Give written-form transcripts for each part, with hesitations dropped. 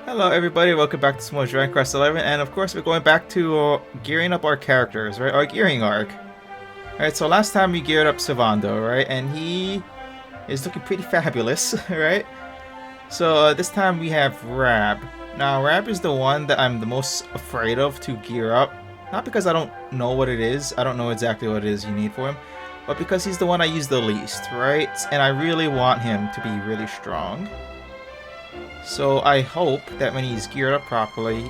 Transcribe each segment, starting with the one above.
Hello everybody, welcome back to some more Dragon Quest XI, and of course we're going back to gearing up our characters, right? Our gearing arc. Alright, so last time we geared up Sylvando, right? And he is looking pretty fabulous, right? So this time we have Rab. Now Rab is the one that I'm the most afraid of to gear up. Not because I don't know what it is, I don't know exactly what it is you need for him, but because he's the one I use the least, right? And I really want him to be really strong. So I hope that when he's geared up properly,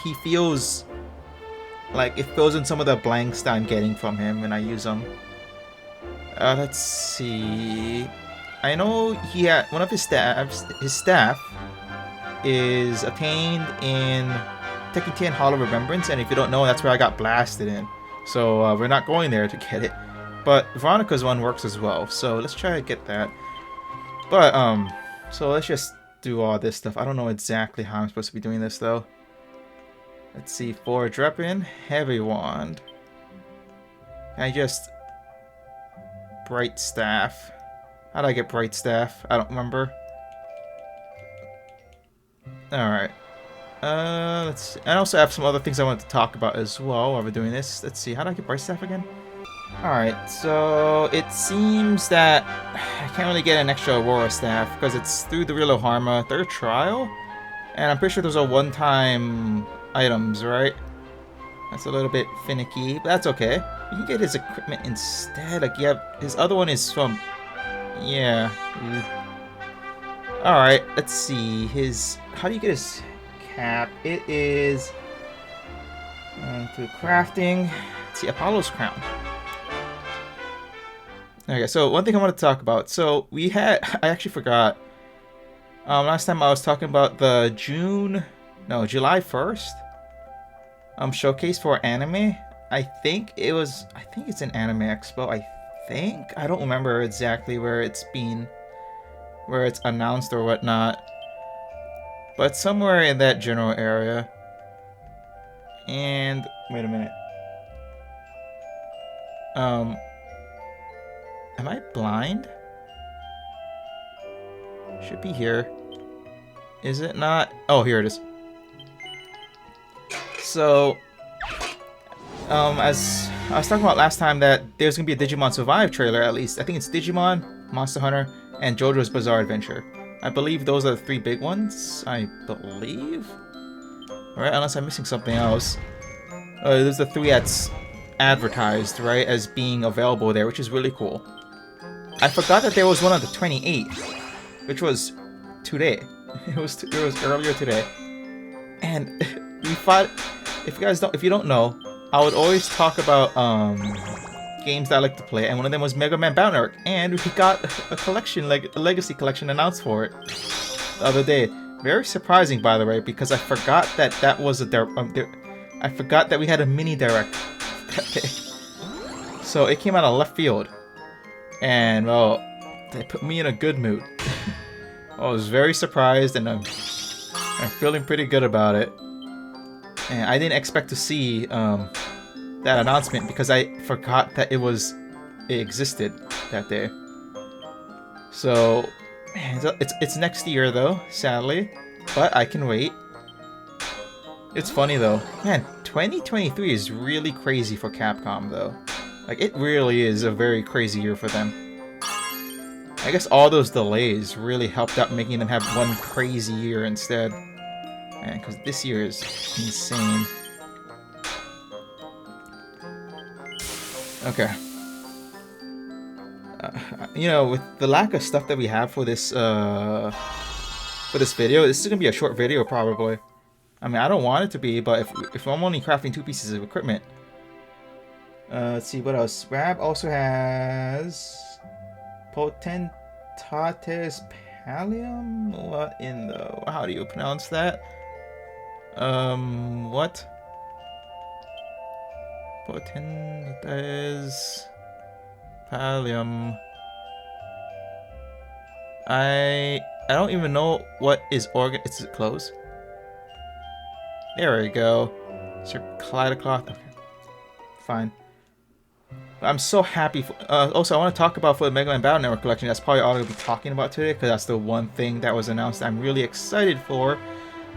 he feels like it fills in some of the blanks that I'm getting from him when I use him. Let's see. I know he had one of his staffs. His staff is obtained in Tekken 10 Hall of Remembrance, and if you don't know, that's where I got blasted in. So we're not going there to get it. But Veronica's one works as well, so let's try to get that. But so let's just do all this stuff. I don't know exactly how I'm supposed to be doing this though. Let's see, for Dreppin, Heavy Wand. I just Bright Staff. How do I get Bright Staff? I don't remember. Alright. Let's see. I also have some other things I want to talk about as well while we're doing this. Let's see, how do I get Bright Staff again? Alright, so it seems that I can't really get an extra Aurora Staff because it's through the Real Harma 3rd trial. And I'm pretty sure those are one-time items, right? That's a little bit finicky, but that's okay. You can get his equipment instead. Like, yeah, his other one is from... Yeah. Alright, let's see. His... How do you get his cap? It is... through crafting. Let's see, Apollo's Crown. Okay, so one thing I want to talk about. So we had, I actually forgot. Last time I was talking about the July 1st showcase for anime. I think it's an Anime Expo. I don't remember exactly where it's announced or whatnot, but somewhere in that general area. And wait a minute. Am I blind? Should be here. Is it not? Oh, here it is. So, as I was talking about last time, that there's gonna be a Digimon Survive trailer at least. I think it's Digimon, Monster Hunter, and JoJo's Bizarre Adventure. I believe those are the 3 big ones. I believe. Alright, unless I'm missing something else. There's the 3 that's advertised, right, as being available there, which is really cool. I forgot that there was one on the 28th, which was today. It was earlier today, and we fought. If you don't know, I would always talk about games that I like to play, and one of them was Mega Man Battle Network, and we got a collection, like a Legacy collection, announced for it the other day. Very surprising, by the way, because I forgot that was I forgot that we had a mini direct that day. So it came out of left field. And, well, they put me in a good mood. I was very surprised, and I'm feeling pretty good about it. And I didn't expect to see that announcement because I forgot that it existed that day. So, man, it's next year though, sadly, but I can wait. It's funny though, man. 2023 is really crazy for Capcom though. Like, it really is a very crazy year for them. I guess all those delays really helped out making them have one crazy year instead. Man, because this year is insane. Okay. You know, with the lack of stuff that we have for this video, this is gonna be a short video probably. I mean, I don't want it to be, but if I'm only crafting 2 pieces of equipment. Let's see, what else? Rab also has Potentates Pallium? What in the... How do you pronounce that? What? Potentates Pallium. I don't even know what is organ... Is it close? There we go. Sir Kaleidocloth. Okay. Fine. I'm so happy. Also, I want to talk about for the Mega Man Battle Network collection. That's probably all I'll be talking about today, because that's the one thing that was announced I'm really excited for.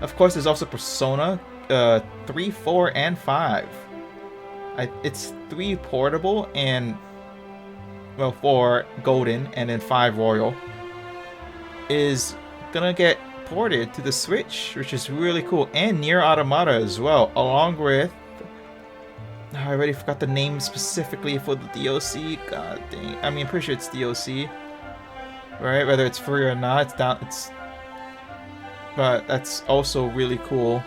Of course, there's also Persona 3, 4, and 5. It's 3 portable and, well, 4 golden and then 5 royal is gonna get ported to the Switch, which is really cool. And Nier Automata as well, along with... I already forgot the name specifically for the DLC. God dang. I mean, I'm pretty sure it's DLC. Right? Whether it's free or not, but that's also really cool.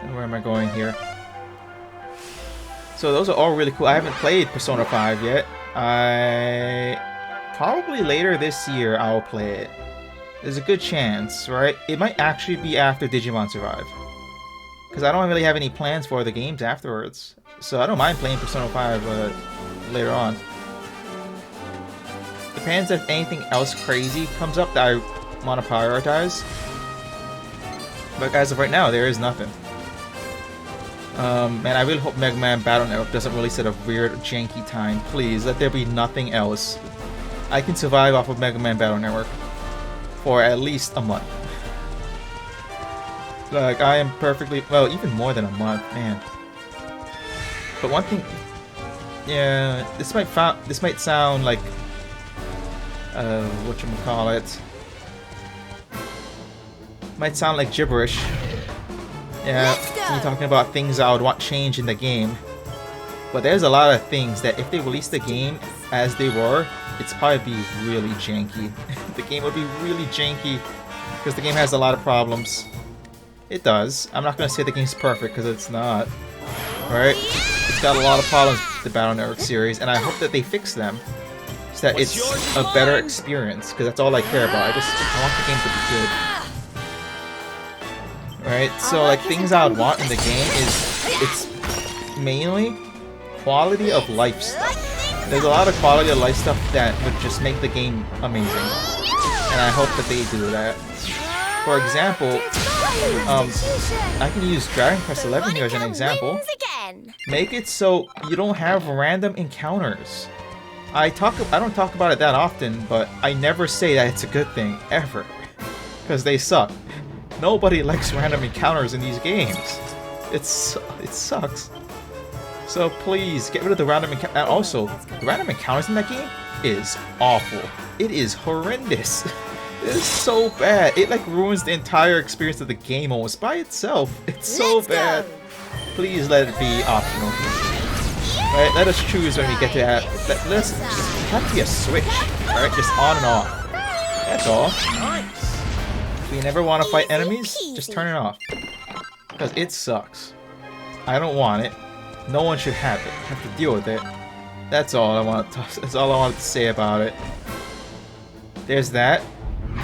And where am I going here? So those are all really cool. I haven't played Persona 5 yet. Probably later this year I'll play it. There's a good chance, right? It might actually be after Digimon Survive. Because I don't really have any plans for the games afterwards. So I don't mind playing Persona 5 later on. Depends if anything else crazy comes up that I want to prioritize. But as of right now, there is nothing. Man, I really hope Mega Man Battle Network doesn't release at a weird, janky time. Please, let there be nothing else. I can survive off of Mega Man Battle Network for at least a month. Like, I am perfectly... Well, even more than a month, man. But one thing... Yeah, this might sound like... whatchamacallit... Might sound like gibberish. Yeah, you're talking about things I would want change in the game. But there's a lot of things that if they release the game as they were, it's probably be really janky. The game would be really janky because the game has a lot of problems. It does. I'm not going to say the game's perfect because it's not. Alright? It's got a lot of problems with the Battle Network series, and I hope that they fix them so that it's a better experience, because that's all I care about. I want the game to be good. Right, so like things I would want in the game is it's mainly quality of life stuff. There's a lot of quality of life stuff that would just make the game amazing, and I hope that they do that. For example, I can use Dragon Quest XI here as an example. Make it so you don't have random encounters. I don't talk about it that often, but I never say that it's a good thing ever, because they suck. Nobody likes random encounters in these games. It sucks. So please, get rid of the random encounters. And also, the random encounters in that game is awful. It is horrendous. It is so bad. It like ruins the entire experience of the game almost by itself. It's so bad. Please let it be optional. Right, let us choose when we get to that. Let's just have to be a switch. Alright, just on and off. That's all. If you never want to fight enemies, just turn it off. Because it sucks. I don't want it. No one should have it. Have to deal with it. That's all I wanted to say about it. There's that.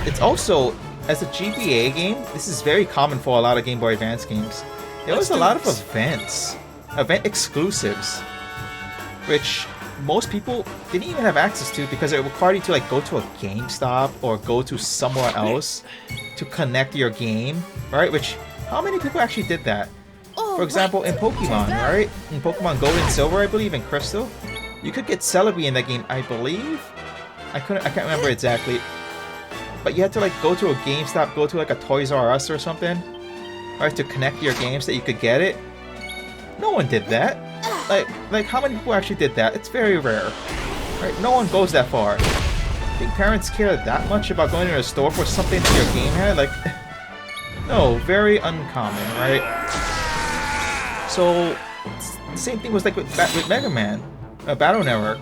It's also, as a GBA game, this is very common for a lot of Game Boy Advance games. There was a lot of events. Event exclusives. Which most people didn't even have access to because it required you to like go to a GameStop or go to somewhere else to connect your game, right? Which, how many people actually did that? For example, in Pokemon, right? In Pokemon Gold and Silver, I believe, and Crystal, you could get Celebi in that game, I believe. I can't remember exactly. But you had to like go to a GameStop, go to like a Toys R Us or something, right, to connect your games so that you could get it. No one did that. Like how many people actually did that? It's very rare. Right? No one goes that far. Think parents care that much about going to a store for something that your game had? Like, no, very uncommon, right? So, the same thing was like with Mega Man, Battle Network.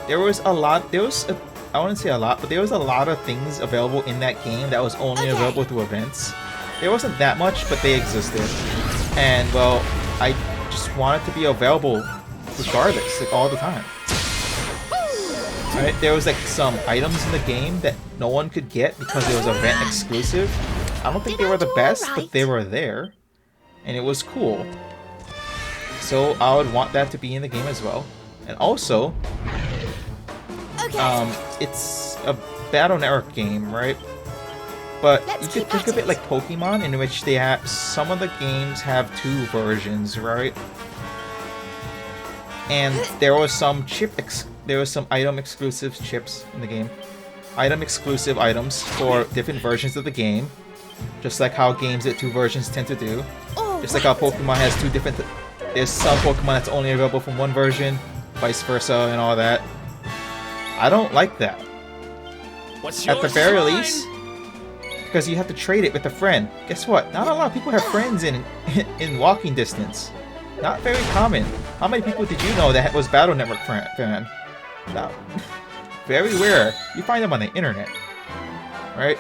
There was a lot, I wouldn't say a lot, but there was a lot of things available in that game that was only available through events. There wasn't that much, but they existed. And, well, I just want it to be available regardless, like all the time. Right? There was like some items in the game that no one could get because it was event exclusive. I don't think they were the best, but they were there. And it was cool. So I would want that to be in the game as well. And also, it's a Battle Network game, right? But you could think of it like Pokemon, in which they have some of the games have 2 versions, right? And there was some item exclusive chips in the game, item exclusive items for different versions of the game. Just like how games at 2 versions tend to do. Just like how Pokemon has 2 different... There's some Pokemon that's only available from 1 version, vice versa, and all that. I don't like that. At the very least, because you have to trade it with a friend. Guess what? Not a lot of people have friends in walking distance. Not very common. How many people did you know that was Battle Network fan? No. Very rare. You find them on the internet, right?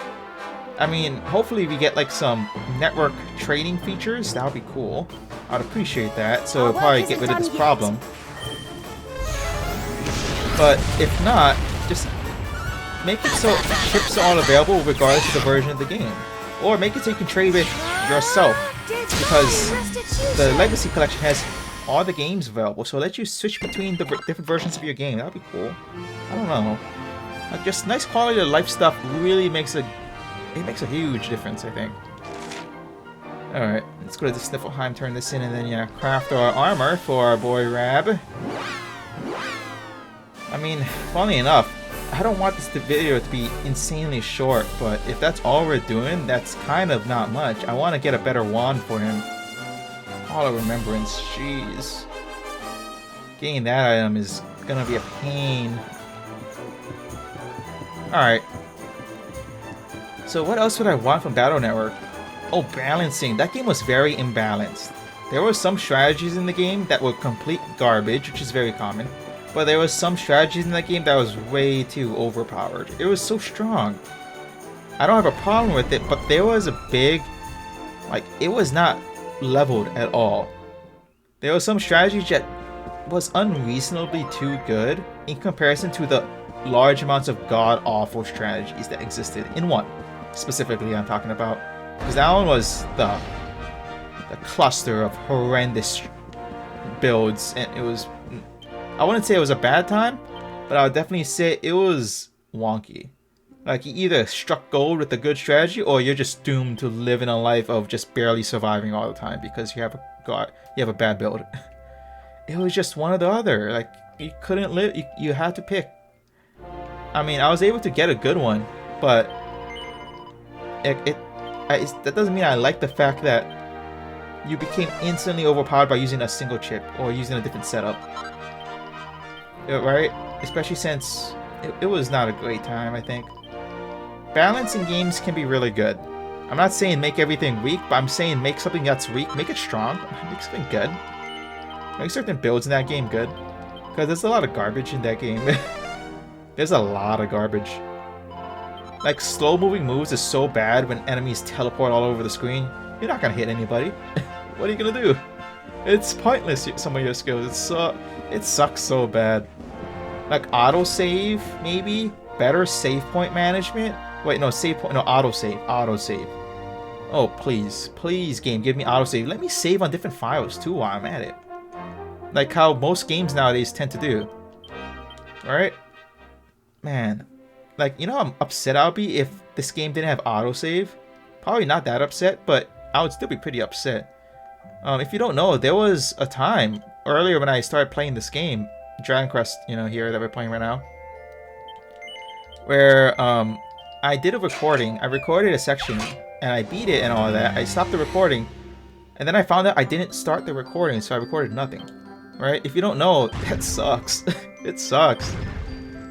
I mean, hopefully we get like some network trading features. That would be cool. I'd appreciate that. So we'll probably get rid of this problem. But if not, just make it so chips are all available regardless of the version of the game. Or make it so you can trade with yourself. Because the Legacy Collection has all the games available, so it lets you switch between the different versions of your game. That'd be cool. I don't know. Like, just nice quality of life stuff really makes a huge difference, I think. Alright, let's go to the Sniffleheim, turn this in, and then, yeah, craft our armor for our boy Rab. I mean, funny enough, I don't want this video to be insanely short, but if that's all we're doing, that's kind of not much. I want to get a better wand for him. Hall of Remembrance, jeez. Getting that item is gonna be a pain. Alright. So what else would I want from Battle Network? Oh, balancing. That game was very imbalanced. There were some strategies in the game that were complete garbage, which is very common. But there was some strategies in that game that was way too overpowered. It was so strong. I don't have a problem with it, but there was a big... Like, it was not leveled at all. There was some strategy that was unreasonably too good in comparison to the large amounts of god-awful strategies that existed in one. Specifically, I'm talking about. Because that one was the cluster of horrendous builds, and it was... I wouldn't say it was a bad time, but I would definitely say it was wonky. Like, you either struck gold with a good strategy, or you're just doomed to live in a life of just barely surviving all the time because you have a bad build. It was just one or the other. Like, you couldn't live. You had to pick. I mean, I was able to get a good one, but that doesn't mean I like the fact that you became instantly overpowered by using a single chip or using a different setup. Right? Especially since it was not a great time, I think. Balance in games can be really good. I'm not saying make everything weak, but I'm saying make something that's weak, make it strong, make something good. Make certain builds in that game good. Because there's a lot of garbage in that game. There's a lot of garbage. Like, slow moving moves is so bad when enemies teleport all over the screen. You're not gonna hit anybody. What are you gonna do? It's pointless, some of your skills. It sucks so bad. Like, autosave, maybe? Better save point management? Wait, no, save point, no, autosave. Autosave. Oh, please. Please, game, give me autosave. Let me save on different files, too, while I'm at it. Like how most games nowadays tend to do. Alright? Man. Like, you know how upset I'll be if this game didn't have autosave? Probably not that upset, but I would still be pretty upset. If you don't know, there was a time earlier when I started playing this game, Dragon Quest, you know, here that we're playing right now, where I did a recording. I recorded a section and I beat it and all that. I stopped the recording, and then I found out I didn't start the recording, so I recorded nothing. Right? If you don't know, that sucks. It sucks.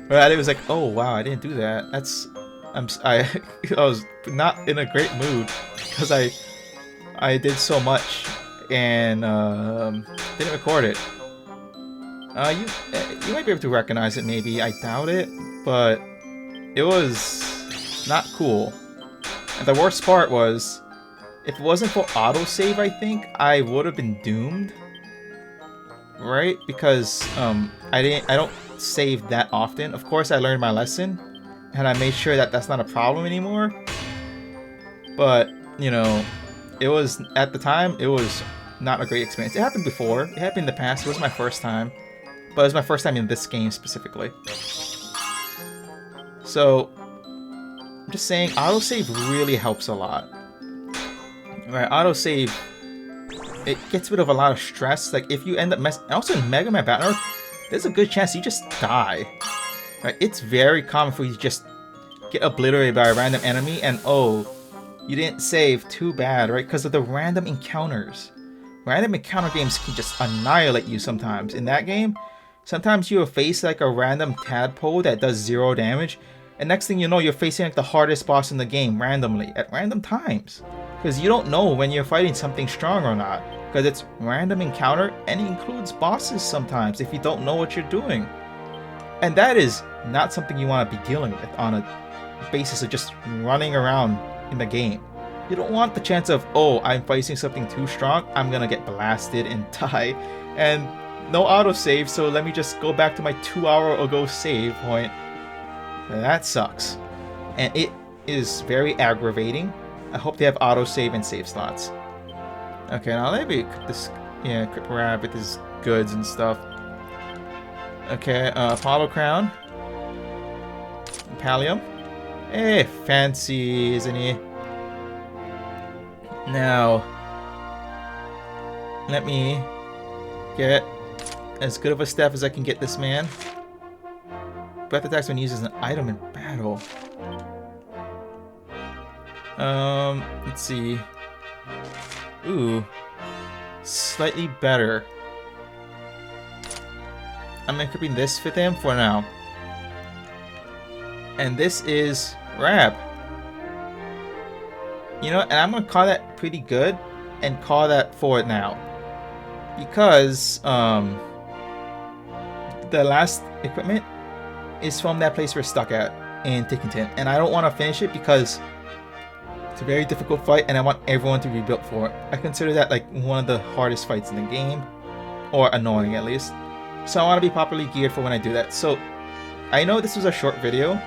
Right? It was like, oh wow, I didn't do that. I was not in a great mood because I did so much and didn't record it. You might be able to recognize it, maybe. I doubt it, but it was not cool. And the worst part was, if it wasn't for autosave, I think I would have been doomed. Right? Because I don't save that often. Of course, I learned my lesson, and I made sure that that's not a problem anymore. But you know, it was at the time. It was not a great experience. It happened before. It happened in the past. It was my first time. But it was my first time in this game specifically. So, I'm just saying, autosave really helps a lot. Right, autosave, it gets rid of a lot of stress. Like, if you end up also in Mega Man Battle, there's a good chance you just die. Right, it's very common for you to just get obliterated by a random enemy, and oh, You didn't save, too bad, right? Because of the random encounters. Random encounter games can just annihilate you sometimes. In that game, sometimes you'll face like a random tadpole that does 0 damage, and next thing you know, you're facing like the hardest boss in the game randomly, at random times. Because you don't know when you're fighting something strong or not. Because it's random encounter, and it includes bosses sometimes if you don't know what you're doing. And that is not something you want to be dealing with on a basis of just running around in the game. You don't want the chance of, oh, I'm facing something too strong, I'm gonna get blasted and die. And no autosave, so let me just go back to my 2-hour ago save point. That sucks. And it is very aggravating. I hope they have autosave and save slots. Okay, now let me equip this, equip Rab with his goods and stuff. Okay, Apollo Crown. Pallium. Eh, fancy, isn't he? Now, let me get as good of a staff as I can get this man. Breath attacks when used as an item in battle. Let's see. Ooh, slightly better. I'm equipping this with him for now. And this is Rab. You know, and I'm gonna call that pretty good and call that for it now. Because the last equipment is from that place we're stuck at in Tickington, and I don't want to finish it because it's a very difficult fight and I want everyone to be built for it. I consider that like one of the hardest fights in the game, or annoying at least. So I want to be properly geared for when I do that. So I know this was a short video,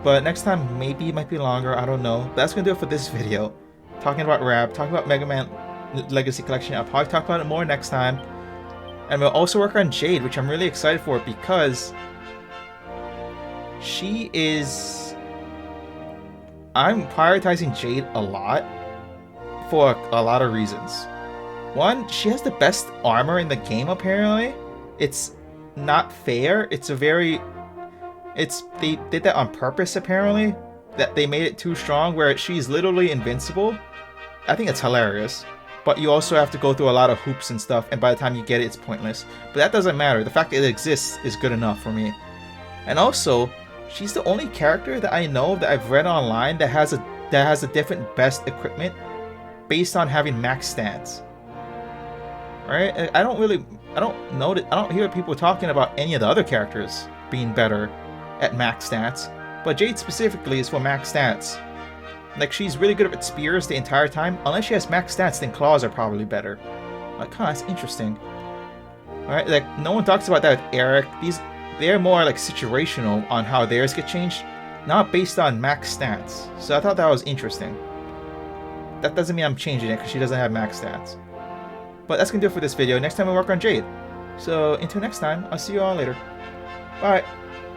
but next time maybe it might be longer, I don't know. But that's gonna do it for this video. Talking about Rab, talking about Mega Man Legacy Collection. I'll probably talk about it more next time. And we'll also work on Jade, which I'm really excited for because she is... I'm prioritizing Jade a lot for a lot of reasons. One, she has the best armor in the game apparently. It's not fair. It's a very... They did that on purpose apparently. That they made it too strong where she's literally invincible. I think it's hilarious. But you also have to go through a lot of hoops and stuff, and by the time you get it, it's pointless. But that doesn't matter. The fact that it exists is good enough for me. And also, she's the only character that I know that I've read online that has a different best equipment based on having max stats. Right? I don't hear people talking about any of the other characters being better at max stats, but Jade specifically is for max stats. Like, she's really good at spears the entire time. Unless she has max stats, then claws are probably better. Like, huh, that's interesting. Alright, like, no one talks about that with Eric. They're more, like, situational on how theirs get changed, not based on max stats. So I thought that was interesting. That doesn't mean I'm changing it, because she doesn't have max stats. But that's gonna do it for this video. Next time we work on Jade. So, until next time, I'll see you all later. Bye!